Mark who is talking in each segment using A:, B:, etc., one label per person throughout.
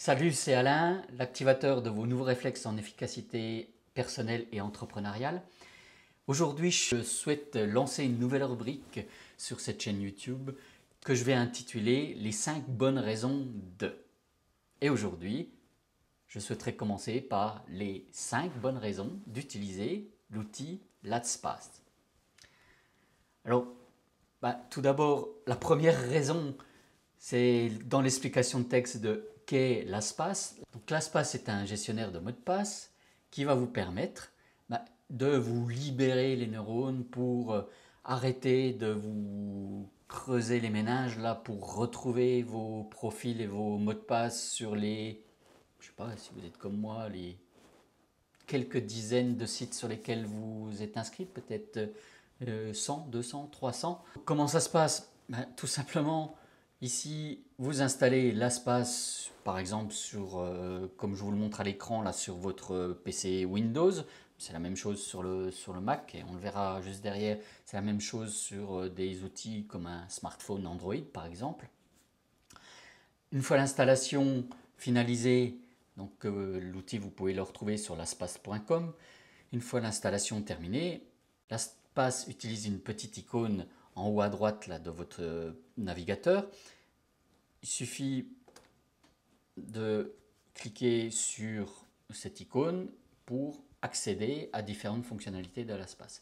A: Salut, c'est Alain, l'activateur de vos nouveaux réflexes en efficacité personnelle et entrepreneuriale. Aujourd'hui, je souhaite lancer une nouvelle rubrique sur cette chaîne YouTube que je vais intituler Les 5 bonnes raisons de. Et aujourd'hui, je souhaiterais commencer par les 5 bonnes raisons d'utiliser l'outil LastPass. Alors, tout d'abord, la première raison, c'est dans l'explication de texte de qu'est LastPass. Donc LastPass est un gestionnaire de mots de passe qui va vous permettre de vous libérer les neurones pour arrêter de vous creuser les méninges là pour retrouver vos profils et vos mots de passe sur les, je sais pas si vous êtes comme moi, les quelques dizaines de sites sur lesquels vous êtes inscrit, peut-être 100, 200, 300. Comment ça se passe? Tout simplement, ici, vous installez LastPass, par exemple, comme je vous le montre à l'écran, là, sur votre PC Windows. C'est la même chose sur le Mac, et on le verra juste derrière. C'est la même chose sur des outils comme un smartphone Android, par exemple. Une fois l'installation finalisée, donc l'outil, vous pouvez le retrouver sur lastpass.com. Une fois l'installation terminée, LastPass utilise une petite icône en haut à droite là, de votre navigateur. Il suffit de cliquer sur cette icône pour accéder à différentes fonctionnalités de LastPass.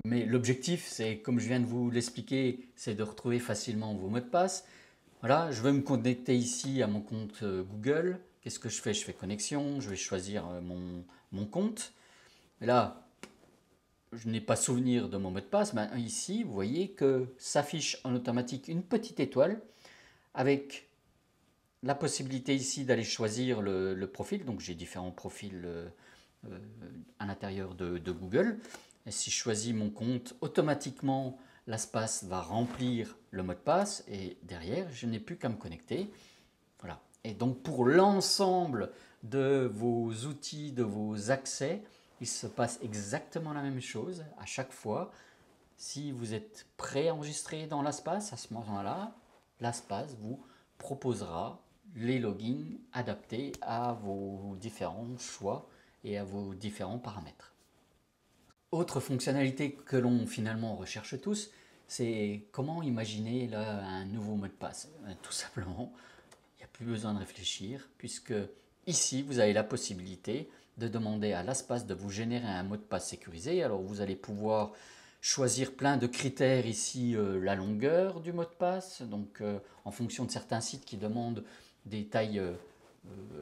A: Mais l'objectif, c'est, comme je viens de vous l'expliquer, c'est de retrouver facilement vos mots de passe. Voilà, je vais me connecter ici à mon compte Google. Qu'est-ce que je fais? Je fais connexion, je vais choisir mon compte. Et là, je n'ai pas souvenir de mon mot de passe. Ici, vous voyez que s'affiche en automatique une petite étoile avec la possibilité ici d'aller choisir le profil. Donc j'ai différents profils à l'intérieur de Google. Et si je choisis mon compte, automatiquement, LastPass va remplir le mot de passe et derrière, je n'ai plus qu'à me connecter. Voilà. Et donc pour l'ensemble de vos outils, de vos accès, il se passe exactement la même chose à chaque fois. Si vous êtes préenregistré dans LastPass, à ce moment-là, LastPass vous proposera les logins adaptés à vos différents choix et à vos différents paramètres. Autre fonctionnalité que l'on finalement recherche tous, c'est comment imaginer là, un nouveau mot de passe. Tout simplement, il n'y a plus besoin de réfléchir puisque ici vous avez la possibilité de demander à LastPass de vous générer un mot de passe sécurisé. Alors vous allez pouvoir choisir plein de critères ici, la longueur du mot de passe, donc en fonction de certains sites qui demandent des tailles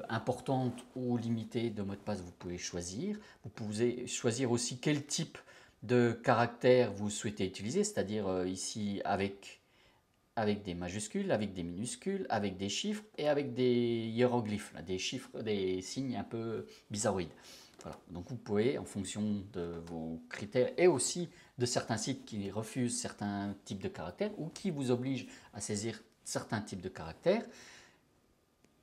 A: importante ou limitée de mot de passe, vous pouvez choisir. Vous pouvez choisir aussi quel type de caractère vous souhaitez utiliser, c'est-à-dire ici avec des majuscules, avec des minuscules, avec des chiffres et avec des hiéroglyphes, là, des chiffres, des signes un peu bizarroïdes. Voilà. Donc vous pouvez, en fonction de vos critères et aussi de certains sites qui refusent certains types de caractères ou qui vous obligent à saisir certains types de caractères,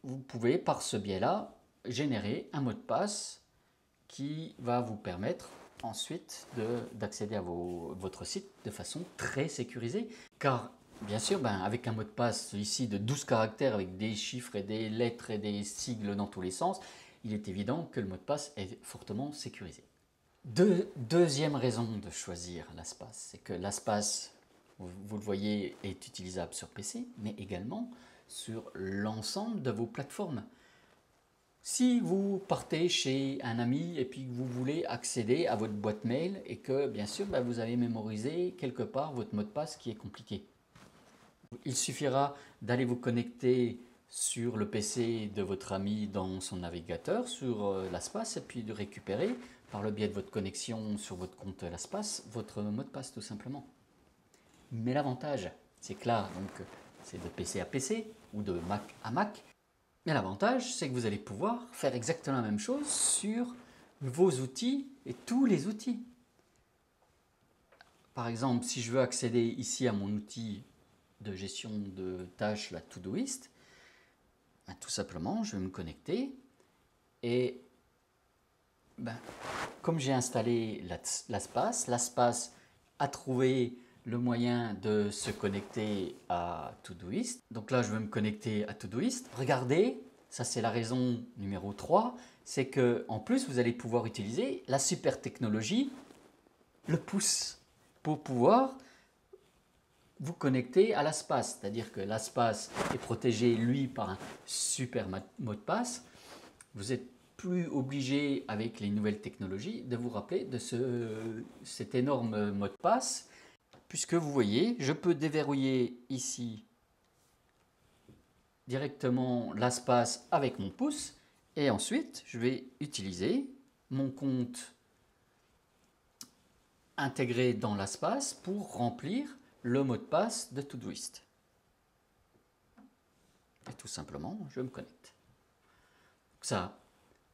A: vous pouvez par ce biais-là générer un mot de passe qui va vous permettre ensuite d'accéder à votre site de façon très sécurisée. Car bien sûr, avec un mot de passe ici de 12 caractères avec des chiffres et des lettres et des sigles dans tous les sens, il est évident que le mot de passe est fortement sécurisé. Deuxième raison de choisir LastPass, c'est que LastPass, vous le voyez, est utilisable sur PC, mais également sur l'ensemble de vos plateformes. Si vous partez chez un ami et puis que vous voulez accéder à votre boîte mail et que bien sûr vous avez mémorisé quelque part votre mot de passe qui est compliqué, il suffira d'aller vous connecter sur le PC de votre ami dans son navigateur sur LastPass et puis de récupérer par le biais de votre connexion sur votre compte LastPass votre mot de passe tout simplement. Mais l'avantage, c'est que là, donc, c'est de PC à PC ou de Mac à Mac. Mais l'avantage, c'est que vous allez pouvoir faire exactement la même chose sur vos outils et tous les outils. Par exemple, si je veux accéder ici à mon outil de gestion de tâches, la Todoist, tout simplement, je vais me connecter et comme j'ai installé LastPass a trouvé le moyen de se connecter à Todoist. Donc là, je vais me connecter à Todoist. Regardez, ça c'est la raison numéro 3, c'est que en plus, vous allez pouvoir utiliser la super technologie, le pouce, pour pouvoir vous connecter à l'espace. C'est-à-dire que l'espace est protégé, lui, par un super mot de passe. Vous n'êtes plus obligé, avec les nouvelles technologies, de vous rappeler de cet énorme mot de passe. Puisque vous voyez, je peux déverrouiller ici directement l'espace avec mon pouce. Et ensuite, je vais utiliser mon compte intégré dans l'espace pour remplir le mot de passe de Todoist. Et tout simplement, je me connecte. Ça,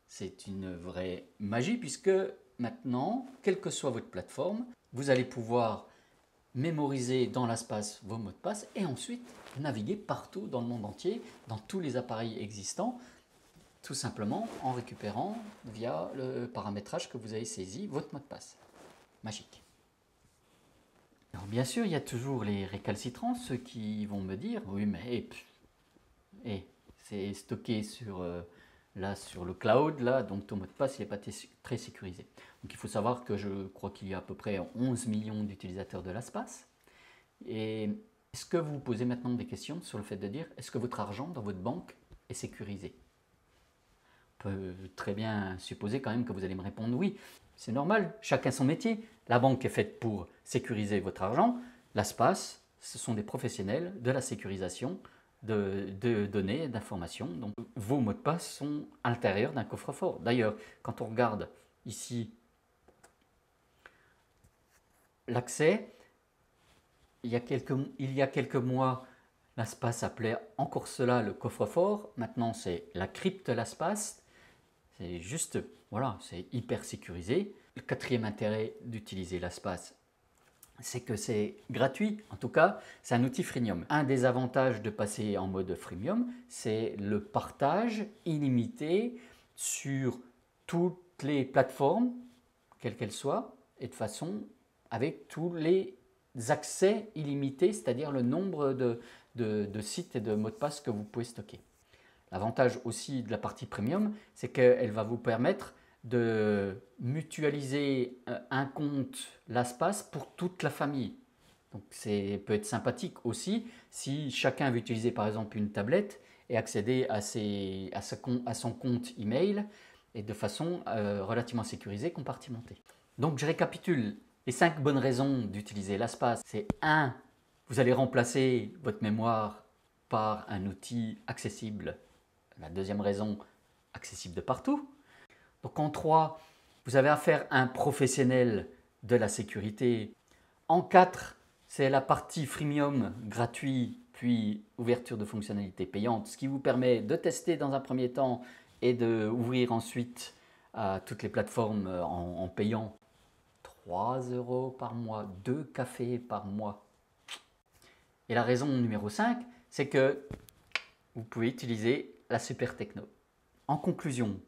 A: c'est une vraie magie puisque maintenant, quelle que soit votre plateforme, vous allez pouvoir mémoriser dans l'espace vos mots de passe et ensuite naviguer partout dans le monde entier, dans tous les appareils existants, tout simplement en récupérant via le paramétrage que vous avez saisi votre mot de passe. Magique. Alors bien sûr, il y a toujours les récalcitrants, ceux qui vont me dire « Oui, mais c'est stocké sur le cloud, là, donc ton mot de passe n'est pas très sécurisé. » Donc il faut savoir que je crois qu'il y a à peu près 11 millions d'utilisateurs de l'espace. Et est-ce que vous vous posez maintenant des questions sur le fait de dire « Est-ce que votre argent dans votre banque est sécurisé ?» On peut très bien supposer quand même que vous allez me répondre « Oui ». C'est normal, chacun son métier. La banque est faite pour sécuriser votre argent. L'espace, ce sont des professionnels de la sécurisation de données, d'informations. Donc, vos mots de passe sont à l'intérieur d'un coffre-fort. D'ailleurs, quand on regarde ici l'accès, il y a quelques mois, l'espace appelait encore cela le coffre-fort. Maintenant, c'est la crypte l'espace. C'est juste, voilà, c'est hyper sécurisé. Le quatrième intérêt d'utiliser l'espace, c'est que c'est gratuit. En tout cas, c'est un outil freemium. Un des avantages de passer en mode freemium, c'est le partage illimité sur toutes les plateformes, quelles qu'elles soient, et de façon avec tous les accès illimités, c'est-à-dire le nombre de sites et de mots de passe que vous pouvez stocker. L'avantage aussi de la partie premium, c'est qu'elle va vous permettre de mutualiser un compte l'espace pour toute la famille. Donc ça peut être sympathique aussi si chacun veut utiliser par exemple une tablette et accéder à son compte email et de façon relativement sécurisée, compartimentée. Donc je récapitule les 5 bonnes raisons d'utiliser l'espace. C'est 1. Vous allez remplacer votre mémoire par un outil accessible. La deuxième raison, accessible de partout. Donc en 3, vous avez affaire à un professionnel de la sécurité. En 4, c'est la partie freemium gratuit, puis ouverture de fonctionnalités payantes, ce qui vous permet de tester dans un premier temps et d'ouvrir ensuite à toutes les plateformes en payant 3 € par mois, 2 cafés par mois. Et la raison numéro 5, c'est que vous pouvez utiliser la super techno. En conclusion,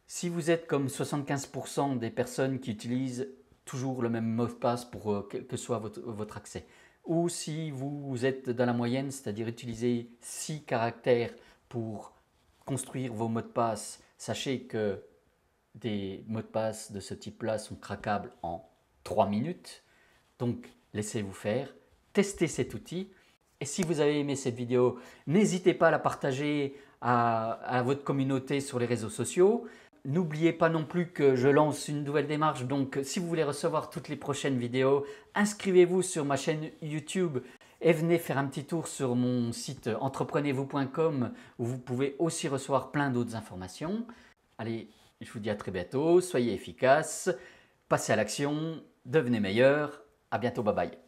A: si vous êtes comme 75% des personnes qui utilisent toujours le même mot de passe pour quel que soit votre accès, ou si vous êtes dans la moyenne, c'est-à-dire utiliser 6 caractères pour construire vos mots de passe, sachez que des mots de passe de ce type-là sont craquables en 3 minutes. Donc, laissez-vous faire, testez cet outil. Et si vous avez aimé cette vidéo, n'hésitez pas à la partager à votre communauté sur les réseaux sociaux. N'oubliez pas non plus que je lance une nouvelle démarche, donc si vous voulez recevoir toutes les prochaines vidéos, inscrivez-vous sur ma chaîne YouTube et venez faire un petit tour sur mon site entreprenez-vous.com où vous pouvez aussi recevoir plein d'autres informations. Allez, je vous dis à très bientôt, soyez efficaces, passez à l'action, devenez meilleurs, à bientôt, bye bye.